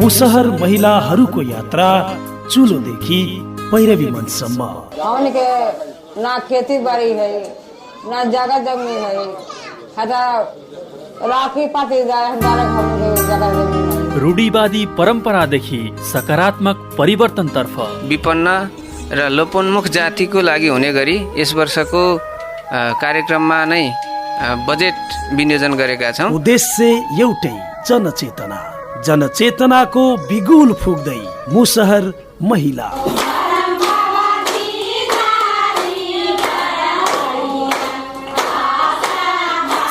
मुसहर महिलाहरूको यात्रा चुलोदेखि पैरवी मञ्चसम्म। हमके ना खेती बाड़ी है, ना जगह जमीन है, खाता राखी पाती जाए हमारा हमके जगह जमीन है। रूढिवादी परम्परादेखि सकारात्मक परिवर्तनतर्फ विपन्न र लोपोन्मुख जातिको लागि हुने गरी यस वर्षको कार्यक्रममा नै बजेट विनियोजन गरेका छौँ। उद्देश्य एउटै, जनचेतनाको बिगुल फुक्दै मुसहर महिला।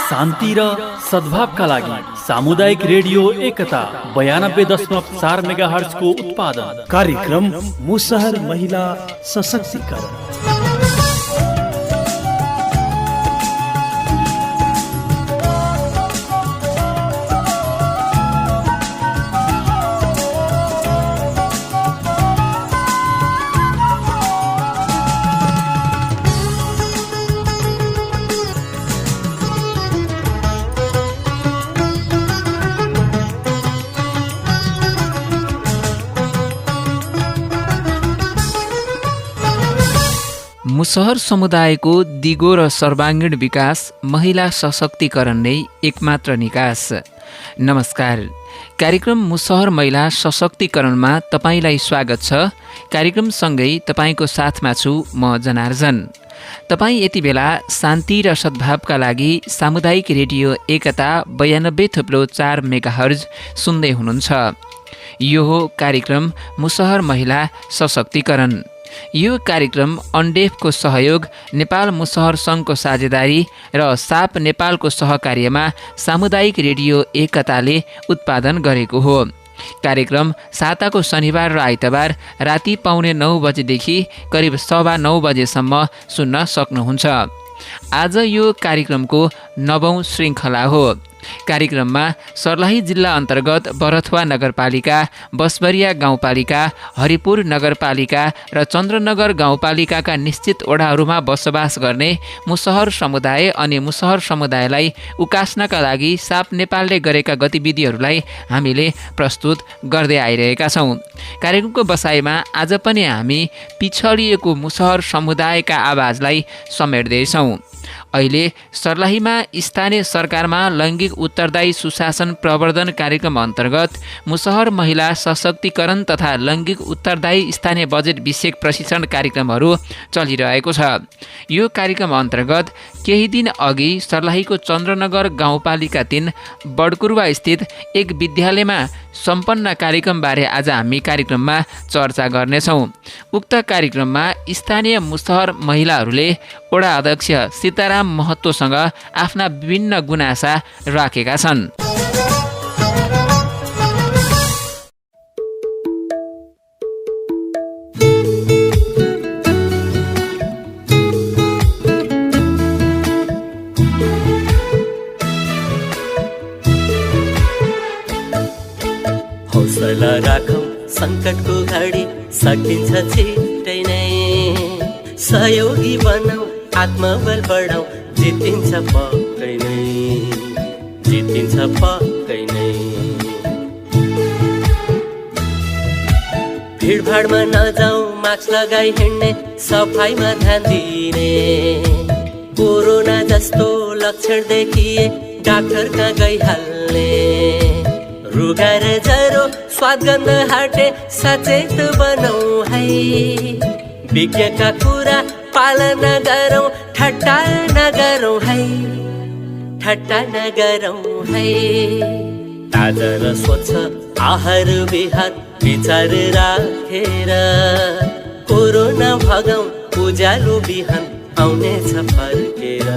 शान्ति र सद्भावका लागि सामुदायिक रेडियो एकता 92.4 मेगाहर्ज को उत्पादन कार्यक्रम मुसहर महिला सशक्तिकरण। मुसहर समुदायको दिगो र सर्वाङ्गीण विकास, महिला सशक्तिकरण नै एकमात्र निकास। नमस्कार, कार्यक्रम मुसहर महिला सशक्तिकरणमा तपाईलाई स्वागत छ। कार्यक्रमसँगै तपाईको साथमा छु म जनार्जन। तपाई यति बेला शान्ति र सद्भावका लागि सामुदायिक रेडियो एकता 92.4 मेगाहर्ज सुन्दै हुनुहुन्छ। यो हो कार्यक्रम मुसहर महिला सशक्तिकरण। यो कार्यक्रम अन्डेफको सहयोग, नेपाल मुसहर सङ्घको साझेदारी र साप नेपालको सहकार्यमा सामुदायिक रेडियो एकताले उत्पादन गरेको हो। कार्यक्रम साताको शनिबार र आइतबार राति पाउने 9 बजेदेखि करिब 9:15 बजेसम्म सुन्न सक्नुहुन्छ। आज यो कार्यक्रमको 9औं श्रृङ्खला हो। कार्यक्रममा सर्लाही जिल्ला अन्तर्गत बरथुवा नगरपालिका, बसबरिया गाउँपालिका, हरिपुर नगरपालिका र चन्द्रनगर गाउँपालिकाका निश्चित वडाहरूमा बसोबास गर्ने मुसहर समुदाय अनि मुसहर समुदायलाई उकास्नका लागि साप नेपालले गरेका गतिविधिहरूलाई हामीले प्रस्तुत गर्दै आइरहेका छौँ। कार्यक्रमको बसाइमा आज पनि हामी पिछडिएको मुसहर समुदायका आवाजलाई समेट्दैछौँ। अहिले सर्लाहीमा स्थानीय सरकारमा लैङ्गिक उत्तरदायी सुशासन प्रवर्धन कार्यक्रम अन्तर्गत मुसहर महिला सशक्तिकरण तथा लैङ्गिक उत्तरदायी स्थानीय बजेट विषयक प्रशिक्षण कार्यक्रमहरू चलिरहेको छ। यो कार्यक्रम अन्तर्गत केही दिन अघि सर्लाहीको चन्द्रनगर गाउँपालिका 3 बडकुरुवा स्थित एक विद्यालयमा सम्पन्न कार्यक्रमबारे आज हामी कार्यक्रममा चर्चा गर्नेछौँ। उक्त कार्यक्रममा स्थानीय मुसहर महिलाहरूले वडा अध्यक्ष सीताराम महतोसँग आफ्ना विभिन्न गुनासा राखेका छन्। हौसला राखौं, सङ्कटको घडी सकिन्छ छिट्टै नै। सहयोगी बनाऊ, आत्मबल बढाऊ, जितिन्छ पक्कै नै, जितिन्छ पक्कै नै। भिडभाडमा नजाऊ, मास्क लगाई हिँड्ने, सफाइमा ध्यान दिने। कोरोना जस्तो लक्षण देखिए डाक्टर कहाँ गइहाल्ने। रुगा र ज्वरो, स्वाद गन्ध हटे, सचेत बनाऊ है। विज्ञका कुरा पालना गरौँ, ठट्टा नगरौँ है, ठट्टा नगरौँ है। ताजा र स्वच्छ आहार विहार विचार राखेर कोरोना भगाउँ। उज्यालो बिहान आउनेछ फर्केर,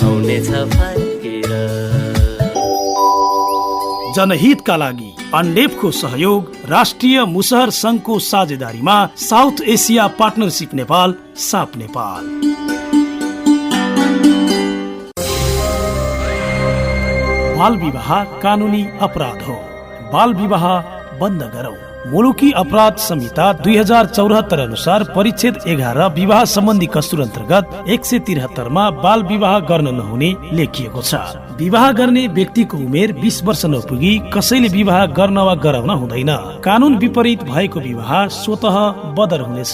आउनेछ फर्केर। जनहितका लागि अन्डेफको सहयोग, राष्ट्रिय मुसहर सङ्घको साझेदारीमा साउथ एसिया पार्टनरसिप नेपाल, साप नेपाल। बाल विवाह कानुनी अपराध हो, बाल विवाह बन्द गरौँ। मुलुकी अपराध संहिता 2074 अनुसार परिच्छेद 11 विवाह सम्बन्धी कस्तुर अन्तर्गत 173 मा बाल विवाह गर्न नहुने लेखिएको छ। विवाह गर्ने व्यक्तिको उमेर 20 वर्ष नपुगी कसैले विवाह गर्न वा गराउन हुँदैन। कानून विपरीत भएको विवाह स्वतः बदर हुनेछ।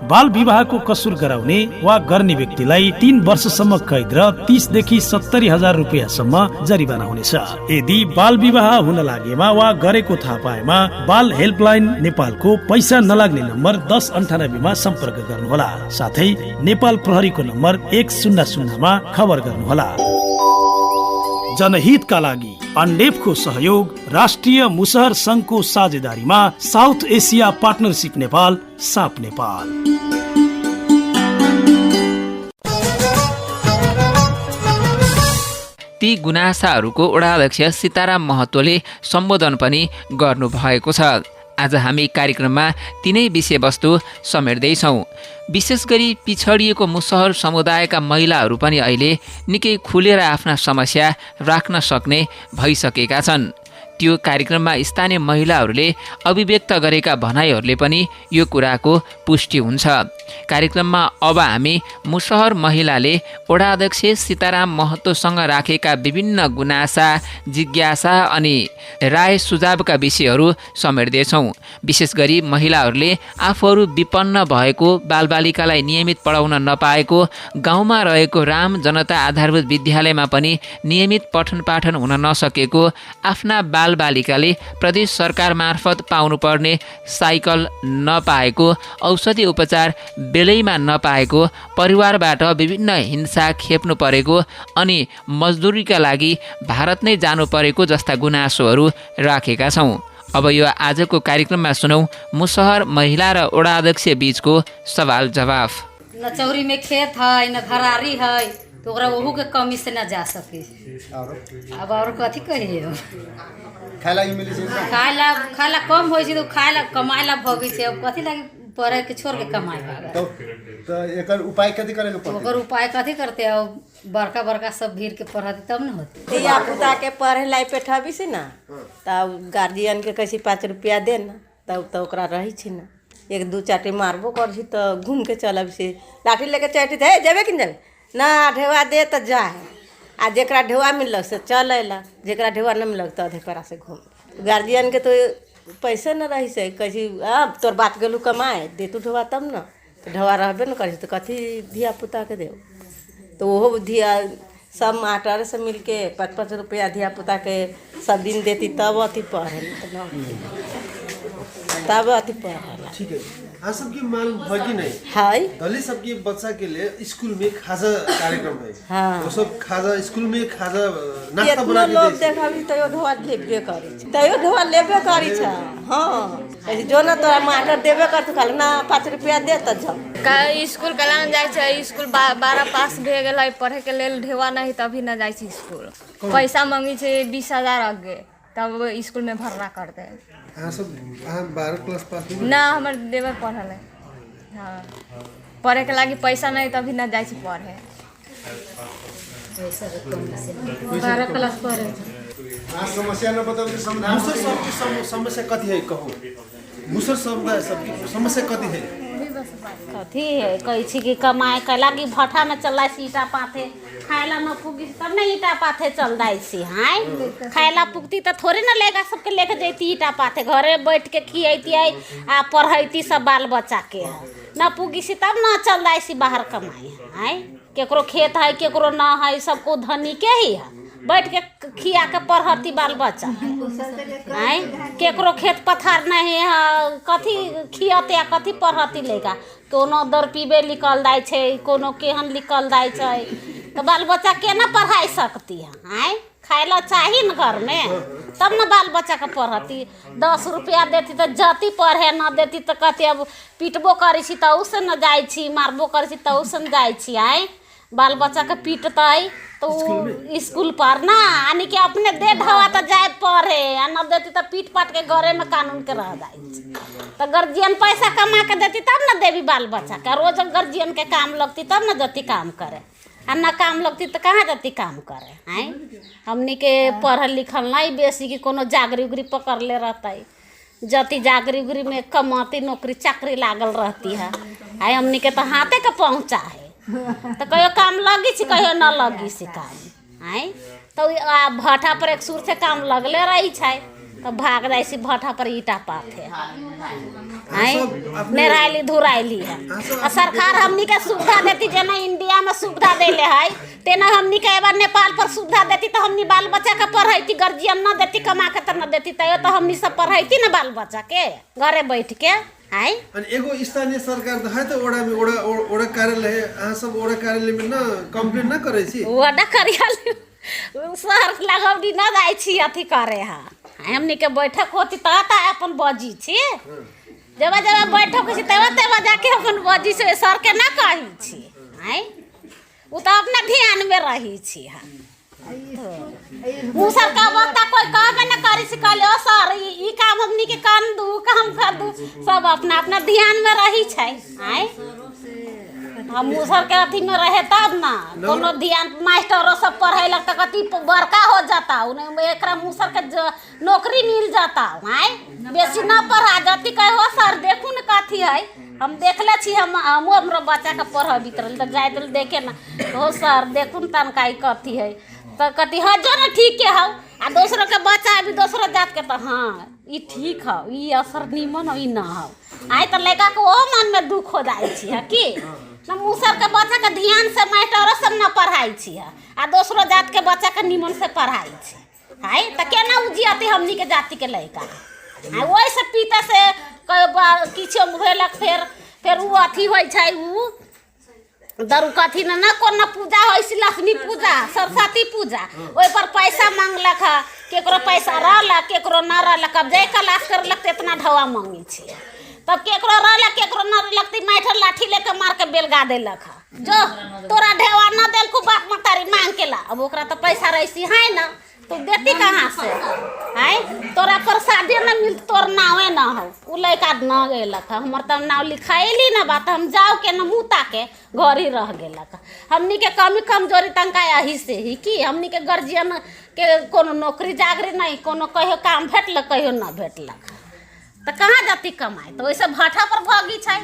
बाल विवाहको कसुर गराउने वा गर्ने व्यक्तिलाई 3 वर्षसम्म कैद र 30 देखि 70,000 रुपियाँसम्म जरिवाना हुनेछ। यदि बाल विवाह हुन लागेमा वा गरेको थाहा पाएमा बाल हेल्पलाइन नेपालको पैसा नलाग्ने नम्बर 1098 मा सम्पर्क गर्नुहोला। साथै नेपाल प्रहरीको नम्बर 100 मा खबर गर्नुहोला। जनहितका लागि अन्डेपको सहयोग राष्ट्रिय मुसहर संघको साझेदारीमा साउथ एसिया पार्टनरशिप नेपाल साप नेपाल। ती गुनासाहरूको वडाध्यक्ष सीताराम महतोले सम्बोधन पनि गर्नुभएको छ। आज हामी कार्यक्रममा तिनै विषयवस्तु समेट्दैछौँ। विशेष गरी पिछडिएको मुसहर समुदायका महिलाहरू पनि अहिले निकै खुलेर आफ्ना समस्या राख्न सक्ने भइसकेका छन्। त्यो कार्यक्रममा स्थानीय महिलाहरूले अभिव्यक्त गरेका भनाइहरूले पनि यो कुराको पुष्टि हुन्छ। कार्यक्रममा अब हामी मुसहर महिलाले वडाध्यक्ष सीताराम महतोसँग राखेका विभिन्न गुनासा, जिज्ञासा अनि राय सुझावका विषयहरू समेट्दैछौँ। विशेष गरी महिलाहरूले आफूहरू विपन्न भएको, बालबालिकालाई नियमित पढाउन नपाएको, गाउँमा रहेको राम जनता आधारभूत विद्यालयमा पनि नियमित पठन पाठन हुन नसकेको, आफ्ना बालबालिकाले प्रदेश सरकार मार्फत पाउनुपर्ने साइकल नपाएको, औषधि उपचार बेलैमा नपाएको, परिवारबाट विभिन्न हिंसा खेप्नु परेको अनि मजदुरीका लागि भारत नै जानु परेको जस्ता गुनासोहरू राखेका छौँ। अब यो आजको कार्यक्रममा सुनौ मुसहर महिला र वडाध्यक्ष बीचको सवाल जवाफ। न चौरी में खेत है, न घरारी है, तो ओकरा ओहू के कमी से न जा सके। अब और कथी कहिए, खायला कम होइ छै तो खायला कमायला भगे छै। अब कथी लागी पढ़े के छोड़ के कमाए तो एकर उपाय कथी करे के पड़ते? ओकर उपाय कथी करते? अब बड़का बड़का सब भीड़ के पढ़ती तब न होती। दिया पुता के पढ़े लाई पेठबी से ना, तब गार्जियन के कैसे 5 रुपया दे ना, तब तो ओकरा रही छी ना। 1-2 चाटी मारबो कर छी तो घूम के चलब से, लाठी लेके चाटी थे जेबे कि जाबे ना, ढेवा दे तो जाए, आ जेकरा ढेवा मिलक से चल अला, जेकरा ढेवा न मिलक तो अधे पेरा से घूम। गार्जियन के तो पैसे न रही से, कैसी अब तोर बात गेलू कमाए दे तू ढेवा तब न, तो ढेवा रहबे न करी तो कथी धिया पुता के दे। तो वो धिया सब मास्टर से मिल के 5-5 रुपया धिया पुता के सब दिन देती तब अथी पढ़े, तब अथी पढ़े। ठीक है। हाँ, सबकी मांग भगी नहीं है। दलित सबके बच्चा के लिए स्कूल में खाजा कार्यक्रम है। हाँ। वो सब खाजा स्कूल में खाजा नाश्ता कितना बना के लोग दे। देखबी तयो ढोआ लेबे करी छै, तयो ढोआ लेबे करी छै। हां, जो ना तोरा मास्टर देबे कर तो कहल ना 5 रुपया दे त जा। का स्कूल कला न जाय छै, स्कूल 12 पास भे गेलै, पढ़े के लेल ढेवा नहीं तभी न जाय छै स्कूल। पैसा मांगी छै 20,000 आगे, तब स्कूल में भरना करते। हाँ, सब 12 क्लास पास ना हमर देवर पढ़ल है। हाँ, पढ़े के लागी पैसा नहीं तभी न जाय छै पढ़े। 12 क्लास पढ़े। हाँ, समस्या न बताओ कि समाधान। मुसर सबकी समस्या कथी है कहू? मुसर समुदाय सबकी समस्या कथी है? कथी है कहै छी कि कमाए के लागी भट्ठा में चल छी, ईटा पाथे खायला न पुगी तब न ईटा पाथे चल जाई छी। हाय, खायला पुगती तो थोड़े न लेगा सबके लेके जैती ईटा पाथे, घरे बैठ के खियती आ पढ़ैती सब बाल बच्चा के न पुगी सी तब न चल जाई छी बाहर कमाए। हाय, केकरो खेत है केकरो न है, सबको धनी के ही है, बैठ के खिया के पढ़ती बाल बच्चा। आय, केकरो खेत पथार नहीं है, कथी खियते आ कथी पढ़ती लेगा। कोनो दर पीबे निकल जाए छै, कोनो केहन निकल जाए छै, तो बाल बच्चा केना पढ़ाई सकती है। आय, खायला चाहिए न घर में, तब न बाल बच्चा के पढ़ती। 10 रुपया देती तो जाती पढ़े, न देती तो कहती अब पीटबो करी छी तो उसे न जाए छी, मारबो करी छी तो उसे न जाए छी। आय, बाल बच्चा के पीटते तो स्कूल पर ना यानी कि अपने दे ढवा तो जाए पढ़े, आ न देती तो पीट पाट के घरे में कानून के रह जाए। तो गार्जियन पैसा कमा के देती तब न देवी बाल बच्चा का, रोज गार्जियन के काम लगती तब न जती काम करे, आ न काम लगती तो कहाँ जती काम करे। आय, हमनी के पढ़ल लिखल नहीं बेसी कि कोनो जागरी उगरी पकड़ ले रहते, जती जागरी उगरी में कमाती नौकरी चाकरी लागल रहती है। आय, हमनी के तो हाथे के पहुँचा है, तो कहियो काम लगी छी कहियो न लगी से काम। आय, तो भट्ठा पर एक सुर से काम लगले रही छै तो भाग जाइ छी भट्ठा पर ईटा पाथे नेराइली धुराइली है। आ सरकार हमनी के सुविधा देती जेना इंडिया में सुविधा देले है तेना हमनी के एबार नेपाल पर सुविधा देती तो हमनी बाल बच्चा के पढ़ैती, गर्जियन न देती कमा के तो न देती तैयो तो हमनी सब पढ़ैती न बाल बच्चा के घरे बैठ के है। एगो स्थानीय सरकार है तो ओड़ा में ओड़ा कार्यालय है, अहाँ सब ओड़ा कार्यालय में ना कंप्लेन ना करे छी? ओड़ा कार्यालय सर लगौडी न जाइ छी अथी करे है, हमनी के बैठक होती तो अपन बजी छी जब जब बैठक छी तब जाके अपन बजी से सर के ना कही छी है, वो तो अपना ध्यान में रही छी मुसर का बता कोई कहबे न करी से कहले ओ सर ई काम हमनी के कर दू काम कर दू सब अपना अपना ध्यान में रही छै है। हम मुसर के अथी में रहे तब ना कोनो ध्यान मास्टरों सब पढ़ेलक त कति बड़का हो जाता उन्हें एकरा मुसर के नौकरी मिल जाता है, बेसी ना पढ़ा जाती कहे हो सर देखू न कथी है हम देखले छी हमरो बच्चा के पढ़बी तरल त जाय दिल देखे ना हो सर देखू न तनका कथी है तो कथी हाँ जो ना ठीक है हौ आ दूसरों के बच्चा अभी दूसरा जात के तो हाँ ई ठीक हौ ई असर निमन हो ई ना हौ आइ तो लड़का के ओहो मन में दुख हो जाए छी है कि ना मुसर के बच्चा के ध्यान से मास्टरों सब न पढ़ाई छी आ दूसरो जात के बच्चा के निमन से पढ़ाई छी है तो केना उजियाती हमनी के जाति के लड़का आ वही से पीते से किछो भेलक फिर उ अथी होइ छै उ दरु कथी न कोनो पूजा होइ छै लक्ष्मी पूजा सरस्वती पूजा ओहि पर पैसा मांगलक है केकरो पैसा रहलक केकरो न रहलक अब जे क्लास करलक इतना ढवा मांगी छी तब केकरो रहलक केकरो न रहलक त माइठर लाठी लेके मार के बेलगा देलक है जो तोरा ढेवा न देल को बाप मतारी मांग के ला अब ओकरा तो पैसा रही है ना तो देती कहाँ से है तोरा प्रसादी न मिलत तोर नावे न हो उ लड़का न गेलक हमर तब नाव लिखाइली न बात हम जाओ के न मुता के घर ही रह गेलक हमनी के कमी कमजोरी तंका यही से ही कि हमनी के गर्जियन के कोनो नौकरी जागरी नहीं कोनो कहियो काम भेटलक कहियो न भेटलक तो कहाँ जाती कमाए तो वैसे भट्ठा पर भगी छै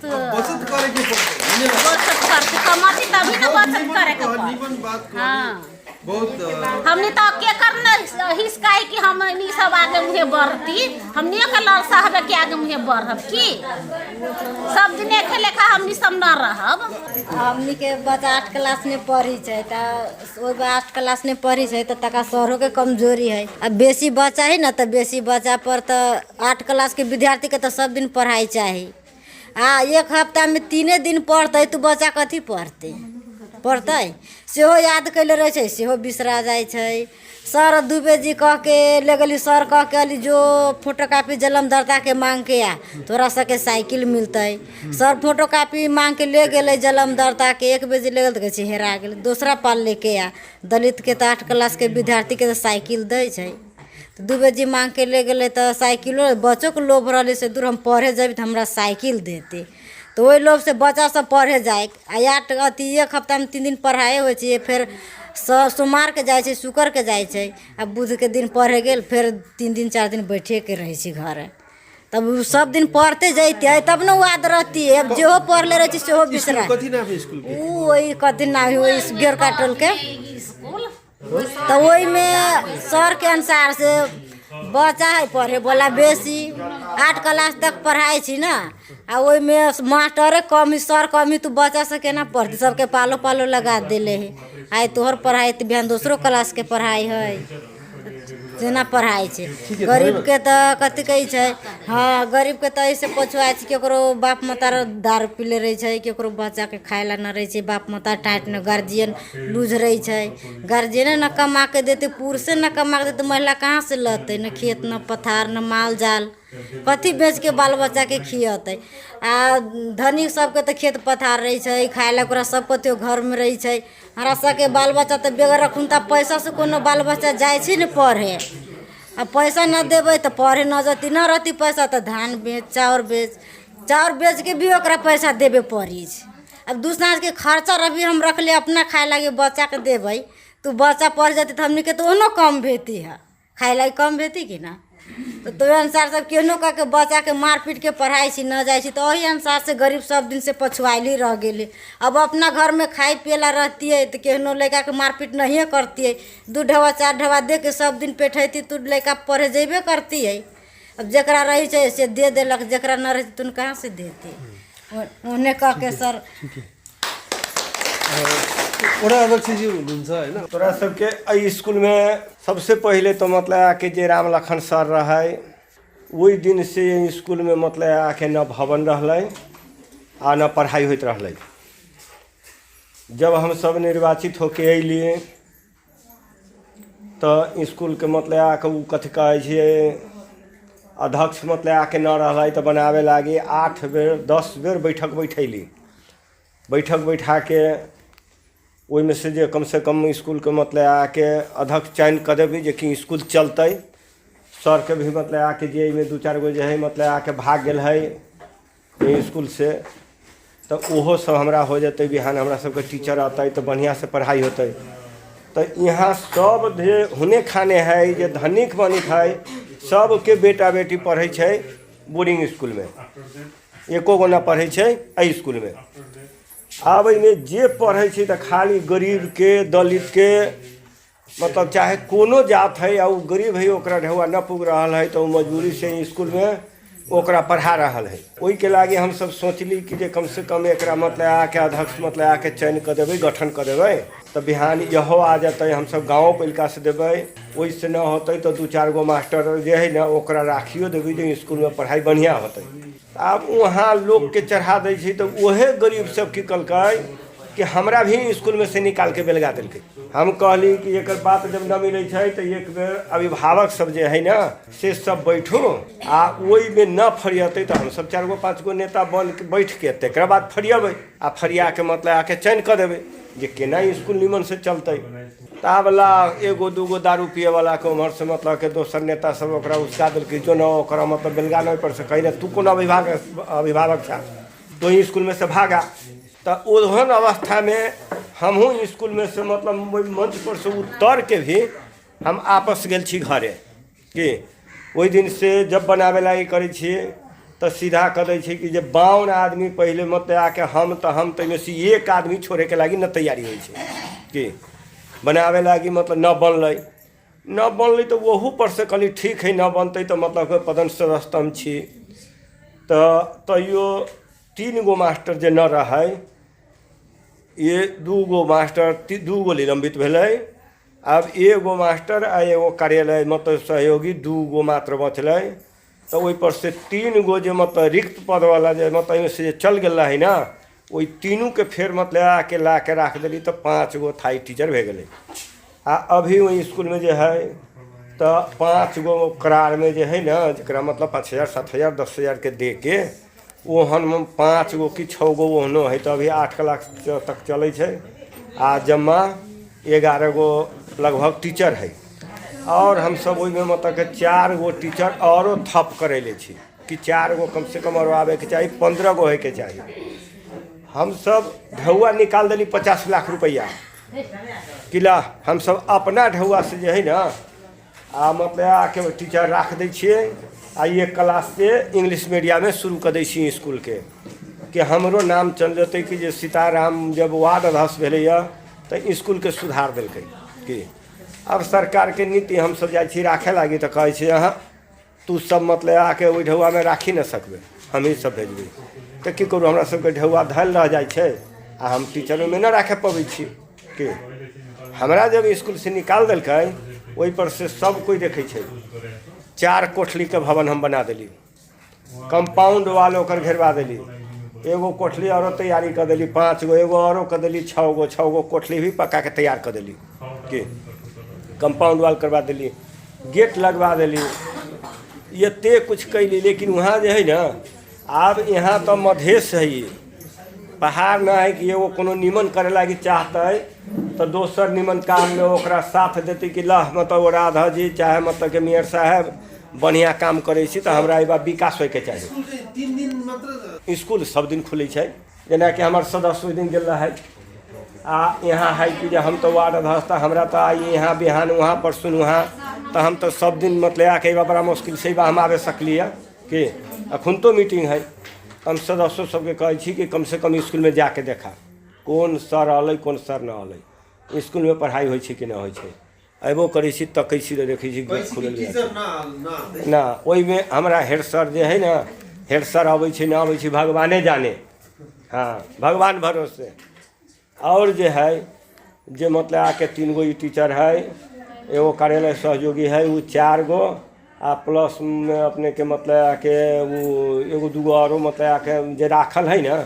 तो बचत करे के पड़ते बचत करते कमाती तभी न बचत करे के पड़ते हाँ बहुत हमने तो के करने हिसकाई कि हम नी सब आगे मुहे बढ़ती हमने के लड़ साहब के आगे मुहे बढ़ब की सब दिन एक लेखा हमनी सब न रहब हमनी के बच्चा 8 क्लास में पढ़ी छै त ओ 8 क्लास में पढ़ी छै त तका सरो के कमजोरी है अब बेसी बच्चा है न त बेसी बच्चा पर त 8 क्लास के विद्यार्थी के त सब दिन पढ़ाई चाहिए एक हफ्ता में 3 दिन पढ़ते तो बच्चा कथी पढ़ते सेहो याद कैले रहे छै सेहो बिसरा जाइ छै सर दुबे जी कह के ले गली सर कह के अली जो फोटोकॉपी जन्मदाता के मांग के आ तोरा सबके साइकिल मिलते सर फोटोकॉपी मांग के ले गेले जन्मदाता के 1 बजे ले गेल तो हेरा गेल दूसरा पाल लेके आ दलित के तो 8 क्लास के विद्यार्थी के तो साइकिल दै छै तो दुबे जी मांग के ले गेले तो साइकिलो बच्चों के लोभ रहले से दूर हम पढ़े जाबी तो हमरा साइकिल देते तो वही लोभ से बच्चा सब पढ़े जाए अथी 1 हफ्ता में 3 दिन पढ़ाई हो फिर सोमवार के जाए शुक्र के जाए अब बुध के दिन पढ़े गेल फिर 3 दिन 4 दिन बैठे के रहे घर तब सब दिन पढ़ते जाते तब न याद रहती है अब जो पढ़ ले रहे सेहो बिसरा वही कथी नाम वही घेर काटल के तो वही में सर के अनुसार से बच्चा है पढ़े बोला बेसी 8 क्लास तक पढ़ाई छी ना आ वही में मास्टरे कमी सर कमी तो बच्चा से केना पढ़ती सबके पालो पालो लगा देले है आइ तोहर पढ़ाई तो बिहान दूसरो क्लास के पढ़ाई है जेना पढ़ाई छै गरीब के तो कथी कहै छै हाँ गरीब के तो ऐसे पछुआ छै केकरो बाप माता दारू पीले रहे छै केकरो बच्चा के खाए ला न रहे छै बाप माता टाइट न गार्जियन लूज रहे छै गार्जियने न कमा के देते पुरुषे न कमा के देते महिला कहाँ से लते न खेत न पथार न माल जाल कथी बेच के बाल बच्चा के खियते आ धनिक सबके तो खेत पथार रहे छै खाए ला ओकरा सब कतो घर में रहे छै हमरा सबके बाल बच्चा तो बेगर रखुनता पैसा से कोनो बाल बच्चा जाए छै न पढ़े अब पैसा न देबै तो पढ़े न जती न रहती पैसा तो धान बेच चाउर बेच के भी ओकरा पैसा देबे पड़ी अब दूसरा के खर्चा रभी हम रखले अपना खाए लागे बच्चा के देबै तो बच्चा पढ़ जाती तो हमनी के तो ओनो कम भेती है खाए लागे कम भेती कि ना तो वही अनुसार सब केहनो कह के बच्चा के मार पीट के पढ़ाई से न जाए तो वही अनुसार से गरीब सब दिन से पछुआल ही रह गए। अब अपना घर में खाई पियला रहती है तो केहनो लड़का के मारपीट नहीं करती है, 2 ढवा 4 ढवा दे के सब दिन पेठती तो लड़का पढ़े जेबे करती है। अब जकरा रही है से दे देलक, जकरा न रही तुम कहाँ से देती उन्हें कह के सर अध्यक्ष जी हुनुहुन्छ हैन। तोरा सबके एहि स्कूल में सबसे पहले तो मतलब आके जे राम लखन सर रहे वही दिन से स्कूल में मतलब आके न भवन रहलै आ न पढ़ाई होइत रहलै। जब हम सब निर्वाचित होके अलिए तो स्कूल के मतलब आके उ कथी कहै छै अध्यक्ष मतलब आके न रहलै तो बनावे लागी 8 बेर 10 बेर बैठक बैठैली। बैठक बैठा के वही में से कम से कम स्कूल के मतलब आके अध्यक्ष चयन कर देवी जे कि स्कूल चलते। सर के भी मतलब आके जे में 2-4 गो जो है मतलब आके भाग गए है स्कूल से तो ओहो सब हमरा हो जाते। बिहान हमरा सबके टीचर आता तो बढ़िया से पढ़ाई होते। तो यहाँ सब जे हुने खाने है जे धनिक बनिक है सबके बेटा बेटी पढ़े छे बोर्डिंग स्कूल में, एको गो ना पढ़े छे एहि स्कूल में। आब में जे पढ़े छे तो खाली गरीब के दलित के मतलब चाहे कोनो जात है आ गरीब है ओकरा ढेउआ न पुग रहा है तो मजबूरी से स्कूल में ओकरा पढ़ा रहा है। वही के लागे हम सब सोचली कि जे कम से कम एकरा मतलब आके अध्यक्ष मतलब आके चयन कर देवे, गठन कर देवे तो बिहान यहो आ जाते। हम सब गाँव पैलका से देवे, वही से न होते तो 2-4 गो मास्टर जे है ना ओकरा राखियो देवे जो स्कूल में पढ़ाई बढ़िया होते। अब वहाँ लोग के चढ़ा दे छे तो वहे गरीब सब की कलकै कि हमरा भी स्कूल में से निकाल के बेलगा दिलकै। हम कहली कि एक बात जब न मिले छे तो एक बेर अभिभावक सब जे है ना से सब बैठो आ वही में न फरियते तो हम सब 4 गो 5 गो नेता बन के बैठ के तकर बाद फरियबै आ फरिया के मतलब आके चयन कर देवे जे केना स्कूल निमन से चलते। तावला 1-2 गो दारू पिए वाला के उम्र से मतलब के दोसर नेता सब ओकरा उसका दिलकै जो न ओकरा मतलब बेलगा नहीं पड़ सकै ना। तू कोनो अभिभावक था तो ही स्कूल में से भागा। तो ओहन अवस्था में हमहूँ स्कूल में से मतलब मंच पर से उतर के भी हम आपस गेल छी घरे कि वही दिन से जब बनावे लागी करे छी तो सीधा कह दै छै कि जे 52 आदमी पहले मतलब आके हम तो में से एक आदमी छोड़े के लागी न तैयारी होइ छै कि बनावे लागी मतलब न बनलै तो वहू पर से कहली ठीक है न बनते तो मतलब पदन सदस्य हम छी। तो तैयो 3 गो मास्टर जे न रहे ये 2 गो मास्टर 2 गो निलंबित भेलै। अब 1 गो मास्टर आ 1 गो कार्यालय मतलब सहयोगी 2 गो मात्र बचलै। तो वही पर से 3 गो जो मतलब रिक्त पद वाला जो मतलब से चल गया है ना वही तीनों के फिर मतलब आके ला के रख दिली तो 5 गो थाई टीचर भे गए। आ अभी वही स्कूल में जो है तो 5 गो करार में जो है ना जरा मतलब 5000 7000 10,000 के दे के ओहन 5 गो कि 6 गो ओहनो है तो अभी 8 क्लास तक चले छे। आ जमा 11 गो लगभग टीचर है और हम सब वही में मतलब के 4 गो टीचर औरो थप करेले छी कि 4 गो कम से कम और आवे के चाहिए 15 गो है के चाहिए। हम सब ढौआ निकाल दिली 50 लाख रुपया किला हम सब अपना ढौआ से जो है ना आ मतलब आके टीचर रख दै छियै। आ 1 क्लास से इंग्लिश मीडियम में शुरू कर दै छी स्कूल के कि हमरो नाम चल जेतै कि जे सीताराम जब वार्ड अध्यक्ष भेलैया तो स्कूल के सुधार दिलकै कि अब सरकार के नीति हम सब जाइ छी राखे लागी तो कहै छै अहाँ तू सब मतलब आके ओहि ढौआ में राखी न सकबे हम ही सब भेजबै तो की करू हमरा सबके ढौआ धैल रह जाइ छै आ हम टीचर में न राखे पबै छी कि हमरा जब स्कूल से निकाल दिलकै वही पर से सब कोई देखे छै 4 कोठली के भवन हम बना दिली, कंपाउंड वाल ओकर घेरवा दिली, 1 गो कोठली और तैयारी कर दिली 5 गो, 1 गो और कर दिली 6 गो कोठली भी पका के तैयार कर दिली कि कंपाउंड वाल करवा दिली, गेट लगवा दिली, ये कुछ कैली। लेकिन वहाँ जो है ना अब यहाँ तो मधेश है पहाड़ ना है कि एगो कोनो निमन करे लागी चाहते तो दोसर निमन काम में ओकरा साथ देते कि लह मतलब राधा जी चाहे मतलब के मेयर साहब बढ़िया काम करे छी तो हमरा एबा विकास होय के चाहिए। 3 दिन मात्र स्कूल सब दिन खुले छै जेना कि हमार सदस्य ओहि दिन गेल है आ यहाँ है कि हम तो वार्ड अध्यक्ष हमरा तो आई यहाँ बिहान वहाँ परसुन वहाँ तो हम तो सब दिन मतलब आके बड़ा मुश्किल से हम आवे सकलिए कि अखुन तो मीटिंग है। हम सदस्यों सबके कहे कि कम से कम स्कूल में जाके देखा कौन सर अल कौन सर न अल, स्कूल में पढ़ाई हो कि ना हो, अबो करे तकै देखे ना। वही में हमारा हेड सर जो है ना, हेड सर अबै न अबै भगवाने जाने। हाँ, भगवान भरोसे। और जो है जो मतलब आके 3 गो टीचर है, एगो कार्यालय सहयोगी है, वो 4 गो आ प्लस में अपने के मतलब आके वो एगो 2 गो और मतलब आके जे राखल है ना,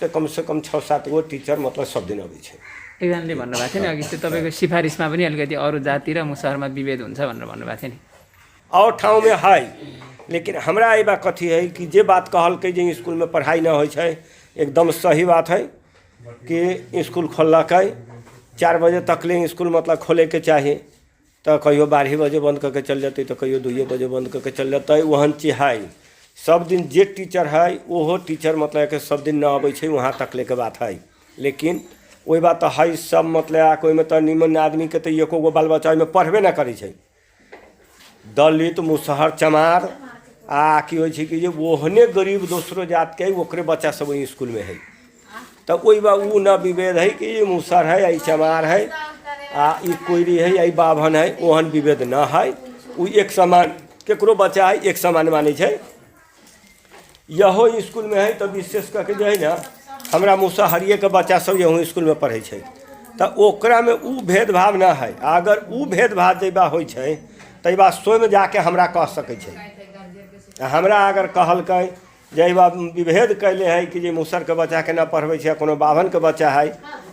से कम 6-7 गो टीचर मतलब सब दिन अबै छै। एकजनाले भन्नुभएको थियो नि अघि चाहिँ तपाईँको सिफारिसमा पनि अलिकति अरू जाति र मुसहरमा विभेद हुन्छ भनेर भन्नुभएको थियो नि। और ठाउँ में है, लेकिन हमरा ये बात कथी है कि जे बात कहलकै जे स्कूल में पढ़ाई ना हो एकदम सही बात है कि स्कूल खोलक 4 बजे तक ले स्कूल मतलब खोले के चाहिए। तो कहियो 12 बजे बंद करके चल जाते, तो कहियो 2 बजे बंद करके चल जाता है। वहन चीज है सब दिन जे टीचर है वो टीचर मतलब के सब दिन ना अबै छै वहाँ तक ले के बात है। लेकिन वही बात है सब मतलब कोई में तो निमन आदमी के तो एको गो बाल बच्चा में पढ़बे ना करे छै। दलित मुसहर चमार आ कि होइ छै कि ओहने गरीब दूसरो जात के ओकरे बच्चा सब स्कूल में है। तो वही बा वो न विभेद है कि ये मुसहर है या चमार है आ ई कोयरी है या बाभन है, ओहन विभेद न है। वो एक समान केकरो बच्चा है एक समान माने छै। यहो स्कूल में है तो विशेष करके जो है ना हमरा मुसहरिये के बच्चा सब यहूँ स्कूल में पढ़े छै। तो ओकरा में उ भेदभाव न है। अगर उ भेदभाव जैबा होइ छै तो बा स्वयं जाके हमरा कह सकै छै। हमरा अगर कहलकै जे बा विभेद कैले है कि जे मुसहर के बच्चा के न पढ़बै छै, कोनो बाभन के बच्चा है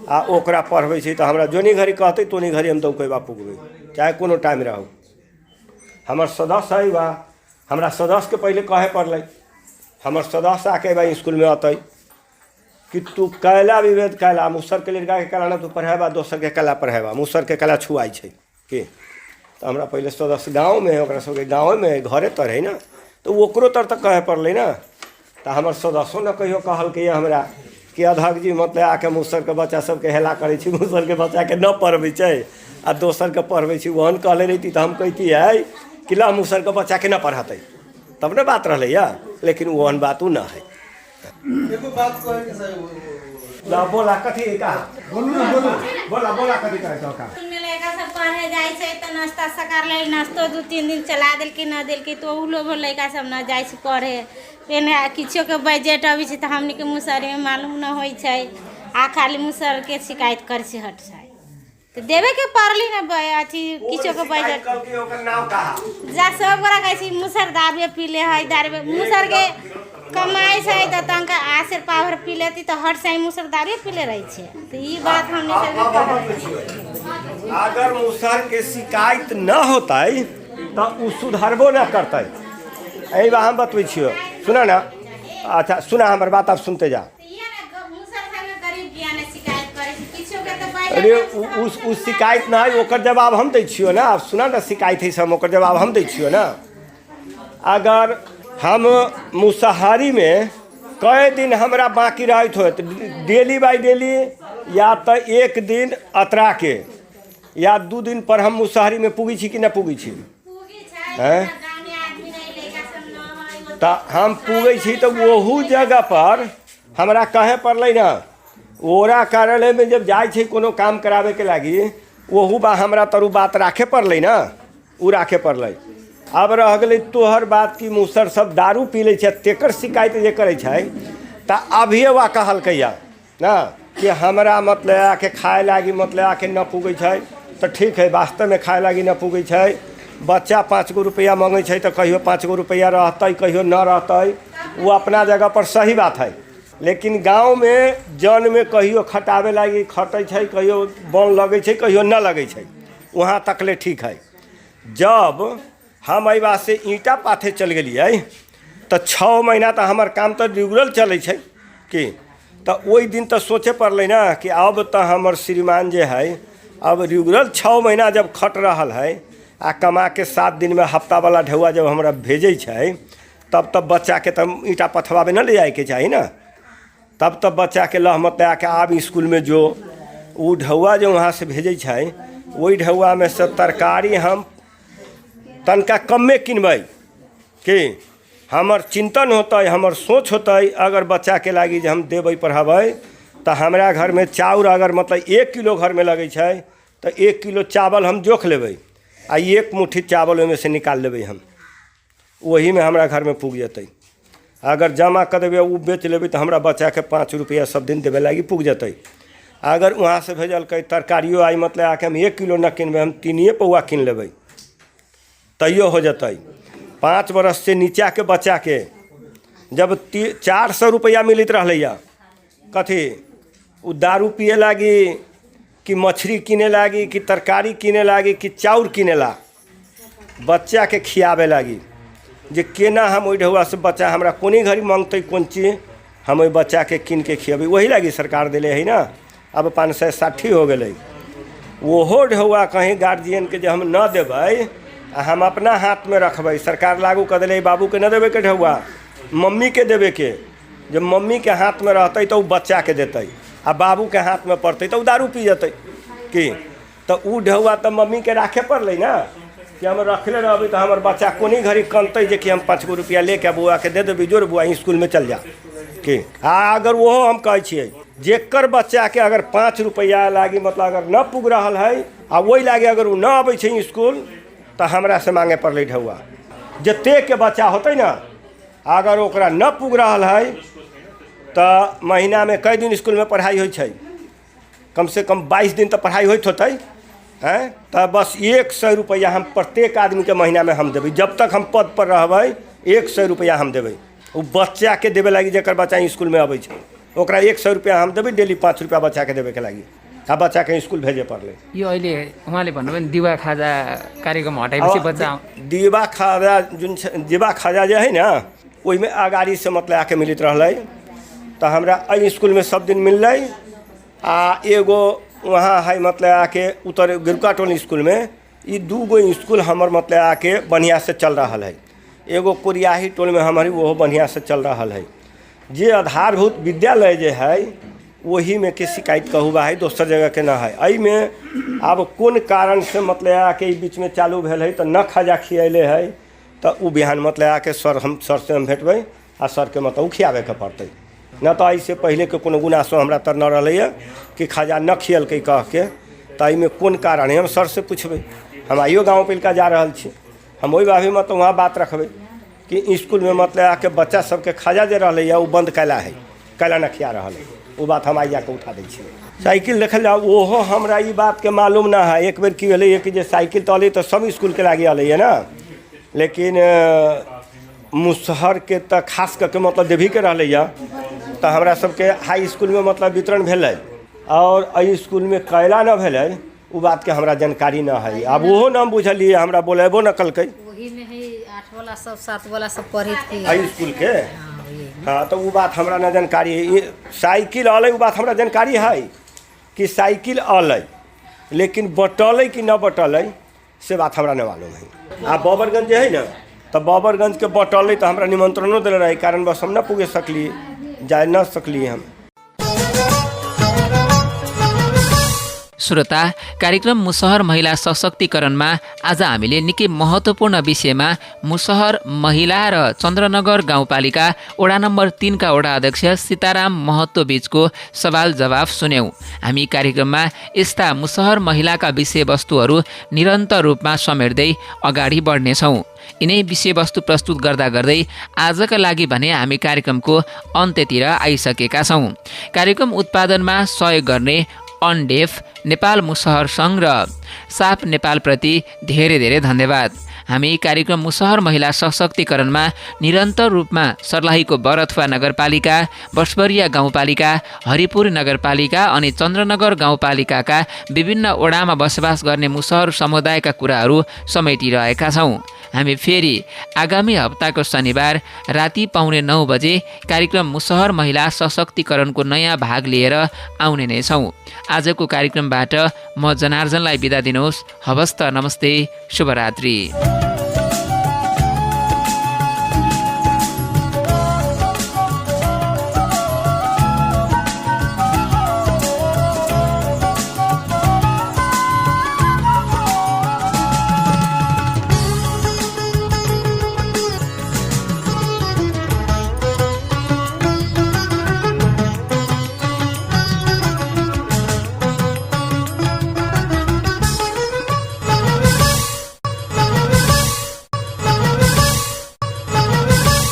आ ओकरा पढ़बै छै, तो हमरा जोनी घड़ी कहते तोनी घड़ी हम दौकै बा पुगबै, चाहे कोनो टाइम रहो। हमर सदस्य है बा, हमरा सदस्य के पहले कहे पड़लै। हमर सदस्य आके बा स्कूल में अतै कि तू कैला विभेद कैला, मुसहर के लड़का के कैला ना तू पढ़ेबा, दोसर के कैला पढ़ेबा, मुसहर के कैला छुआई छै के। तो हमरा पहले सदस्य गाँव में है, ओकरा सबके गाँव में घरे तर है ना, तो ओकरो तर तक कहे पड़लै ना। तो हमर सदस्यों ने कहियो कहलकै हमरा कि अध्यक्ष जी मतलब आके मुसहर के बच्चा सबके हेला करे छी, मुसहर के बच्चा के न पढ़बै छै आ दोसर के पढ़बै छी। ओहन कहले रही तो हम कहती है कि ला मुसहर के बच्चा के न पढ़ाते, तब ने बात रहलै या। लेकिन ओहन बात उ न है। एको बात कहे के सही ला बोला कथी का बोलू ना, बोला कथी करे तो का में लड़का सब पढ़े जाय छै त नाश्ता सकार ले, नाश्तो 2-3 दिन चला देल कि न देल कि तो उ लोग लड़का सब न जाय छै पढ़े। पेन किछो के बजट अबै छै त हमनी के मुसहरी में मालूम न होय छै, आ खाली मुसहर के शिकायत कर छै हट छै। तो देवे के पड़ली ना अथी किछो के बजट ओकर नाम का जा सब गोरा कहै छै मुसहर दारू पीले है, दारू मुसहर के कमाई छै त तंका आसेर पावर पी लेती तो हट से मुसहर दारू पीले रही छै। तो ई बात हमने सब अगर मुसहर के शिकायत न होता तो उ सुधारबो न करते। एहि बा हम बतबै छियो, सुना ना। अच्छा सुना हमर बात, आप सुनते जा। अरे उस शिकायत ना है, ओकर जवाब हम दै छियो ना। आप सुना ना, शिकायत है सब ओकर जवाब हम दै छियो ना। अगर हम मुसहरी में कई दिन हमरा बाकी रहत हो डेली बाई डेली, या तो एक दिन अतरा के या 2 दिन पर हम मुसहरी में पुगी छी कि ना पुगी छी हैं। तो हम पुगे छी तो वहू जगह पर हमरा कहे पड़लै ना। ओरा कार्यालय में जब जाय छै कोनो काम करावे के लागी, वहू बा हमरा तरु बात राखे पड़लै ना, उ राखे पड़लै। अब रह गई तोहर बात की मुसहर सब दारू पी ले छै, तेकर शिकायत जे करे छै तो अभिये वा कहलकैया ना कि हमरा मतलब आके खाए लागी मतलब आके न पुगे छै। तो ठीक है, वास्तव में खाए लागी न पुगे छै। बच्चा 5 गो रुपया मांगे छै तो कहियो 5 गो रुपया रहतै, कहियो न रहतै, वो अपना जगह पर सही बात है। लेकिन गांव में जन में कहियो खटावे लागी खटै छै, कहियो बन लगे छै, कहियो न लगे छै, वहाँ तक ले ठीक है। जब हम अइबा से ईंटा पाथे चल गेलिए तो 6 महीना तो हमार काम तो रेगुलर चले छै कि। तो वही दिन तो सोचे पड़लै ना कि अब तो हमर श्रीमान जे है अब रेगुलर 6 महीना जब खट रहल है आ कमा के 7 दिन में हफ्ता वाला ढौआ जब हमरा भेजे छै, तब बच्चा के तब ईंटा पथवावे न ले जाए के चाहिए ना। तब बच्चा के लहमत आके आब स्कूल में जो वो ढौआ जो वहाँ से भेजे छै, वही ढौआ में से तरकारी हम तनका कम्मे किनबै कि हमर चिंतन होतै, हमर सोच होतै अगर बच्चा के लागी जे हम देबै पढ़ाबै तो हमरा घर में चाउर अगर मतलब 1 किलो घर में लगे छै तो 1 किलो चावल हम जोख लेबै आ 1 मुट्ठी चावल ओहिमे से निकाल लेबै हम, वही में हमरा घर में पुग जेतै। अगर जमा कर देबै वो बेच लेबै तो हमरा बच्चा के 5 रुपया सब दिन देवे लागी पुग जेतै। अगर वहाँ से भेजलकै तरकारियों आई मतलब आके हम 1 किलो न किनबै, हम 3 पौआ किन लेबै तैयो हो जेतै। 5 बरस से नीचा के बच्चा के जब 400 रुपया मिलत रहलैया, कथी उ दारू पिए लागी कि मछली किने लागी कि तरकारी किने लागी कि चाउर किने ला, बच्चा के खियावे लागी जे केना हम ओहि ढौआ से बच्चा हमरा कोनी घड़ी मांगतै कौन चीज हम ओहि बच्चा के किन के खियेबै, वही लागी सरकार दिले है ना। अब 560 हो गए, ओहो ढौआ कहीं गार्जियन के जे हम न देबै हम अपना हाथ में रखबै। सरकार लागू कर दिले बाबू के न देवे के ढौआ, मम्मी के देवे के, जब मम्मी के हाथ में रहतै तो बच्चा के देतै आ बाबू के हाथ में पड़तै तो दारू पी जेतै कि तो उ ढौआ तो मम्मी के राखे पड़लै ना कि हम रखले रहबै तो हमार बच्चा कोनी घड़ी कनतै जे कि हम 5 रुपया लेके बुआ के दे देबै, जोर बुआ स्कूल में चल जा कि। अगर ओहो हम कहै छियै जेकर बच्चा के अगर 5 रुपया लागी मतलब अगर न पुग रहल है आ वही लागी अगर उ न अबै छै स्कूल तो हमरा से मांगे पड़लै ढौआ। जते के बच्चा होतै ना अगर ओकरा न पुग रहल है तो महीना में कई दिन स्कूल में पढ़ाई होइ छै, कम से कम 22 दिन तो पढ़ाई होत होतै हैं, तो बस 100 रुपया हम प्रत्येक आदमी के महीना में हम देबै। जब तक हम पद पर रहबै 100 रुपया हम देबै, वो बच्चा के देवे लागी जेकर बच्चा स्कूल में अबै छै ओकरा 100 रुपया हम देबै, डेली 5 रुपया बच्चा के देवे के लागी आ बच्चा के स्कूल भेजे पड़लै। यो अहिले उहाँले भन्नुभयो नि दिवा खाजा कार्यक्रम हटाएपछि बच्चा दिवा खाजा जुन दिवा खाजा जे है ना ओहि में अगाड़ी से मतलब आके मिलत रहलै तो हमरा अई स्कूल में सब दिन मिललै। आ एगो वहाँ है मतलब आके उतर गिरका टोल स्कूल में ये 2 गो स्कूल हमर मतलब आके बढ़िया से चल रहा है। एगो कोरियाही टोल में हमारी वो बढ़िया से चल रहा है। जे आधारभूत विद्यालय जे है वही में के शिकायत कहू बा है, दोसर जगह के ना है। अई में अब कौन कारण से मतलब आके बीच में चालू भेल है तो न खाजा खियले है तो उ बिहान मतलब आके सर से हम भेटबै आ सर के मतलब खियावे के पड़तै, न तो ऐसे पहले के कोनो गुनासो हमरा तर न रहलै कि खाजा न खियलकै कह के। तो एहिमे कौन कारण है हम सर से पूछबै। हम आइयो गाँव पिलका जा रहल छी, हम ओहि बाबी मतलब वहाँ बात रखबै कि स्कूल में मतलब आके बच्चा सबके खाजा जे रहलै वो बंद कैला है, कैला न खिया रहल है, वो बात हम आई जाके उठा दै छियै। साइकिल देखल जाओ ओहो हमरा ई बात के मालूम ना है। एक बेर की भेलै कि जे साइकिल तो अलै तो सब स्कूल के लागी अलै है ना, लेकिन मुसहर के तो खास करके मतलब देवी के रहलै तो हमरा सबके हाई स्कूल में मतलब वितरण भेलै और अई स्कूल में कैला न भेलै वो बात के हमरा जानकारी न है। अब ओहो नाम बुझलिए हमरा बोलेबो न कलकै, वही में है 8 वाला सब 7 वाला सब पढ़ित की अई स्कूल के। हाँ तो वो बात हमरा न जानकारी है। साइकिल अलै वो बात हमरा जानकारी है कि साइकिल अलै, लेकिन बटलै कि न बटलै से बात हमरा न मालूम है। आ बाबरगंज है ना तो बाबरगंज के बटलै तो हमरा निमंत्रणों दिल रहे, कारण बस हम न पुगे सकलिए, जा न सकलिए हम। श्रोता, कार्यक्रम मुसहर महिला सशक्तिकरणमा आज हामीले निकै महत्त्वपूर्ण विषयमा मुसहर महिला र चन्द्रनगर गाउँपालिका वडा नम्बर 3 का वडा अध्यक्ष सीताराम महतो बीचको सवाल जवाफ सुन्यौं। हामी कार्यक्रममा यस्ता मुसहर महिलाका विषयवस्तुहरू निरन्तर रूपमा समेट्दै अगाडि बढ्नेछौँ। यिनै विषयवस्तु प्रस्तुत गर्दा गर्दै आजका लागि भने हामी कार्यक्रमको अन्त्यतिर आइसकेका छौँ। कार्यक्रम उत्पादनमा सहयोग गर्ने अनडेफ नेपाल मुसहर सङ्घ र साफ नेपाल प्रति धेरै धेरै धन्यवाद। हामी कार्यक्रम मुसहर महिला सशक्तिकरणमा निरन्तर रूपमा सर्लाहीको बरथुवा नगरपालिका, बसबरिया गाउँपालिका, हरिपुर नगरपालिका अनि चन्द्रनगर गाउँपालिकाका विभिन्न वडामा बसोबास गर्ने मुसहर समुदायका कुराहरू समेटिरहेका छौँ। हामी फेरि आगामी हप्ताको शनिबार राति 9:15 बजे कार्यक्रम मुसहर महिला सशक्तिकरणको नयाँ भाग लिएर आउने नै छौँ। आजको कार्यक्रमबाट म जनार्जनलाई बिदा दिनुहोस्। हवस् त, नमस्ते, शुभरात्रि।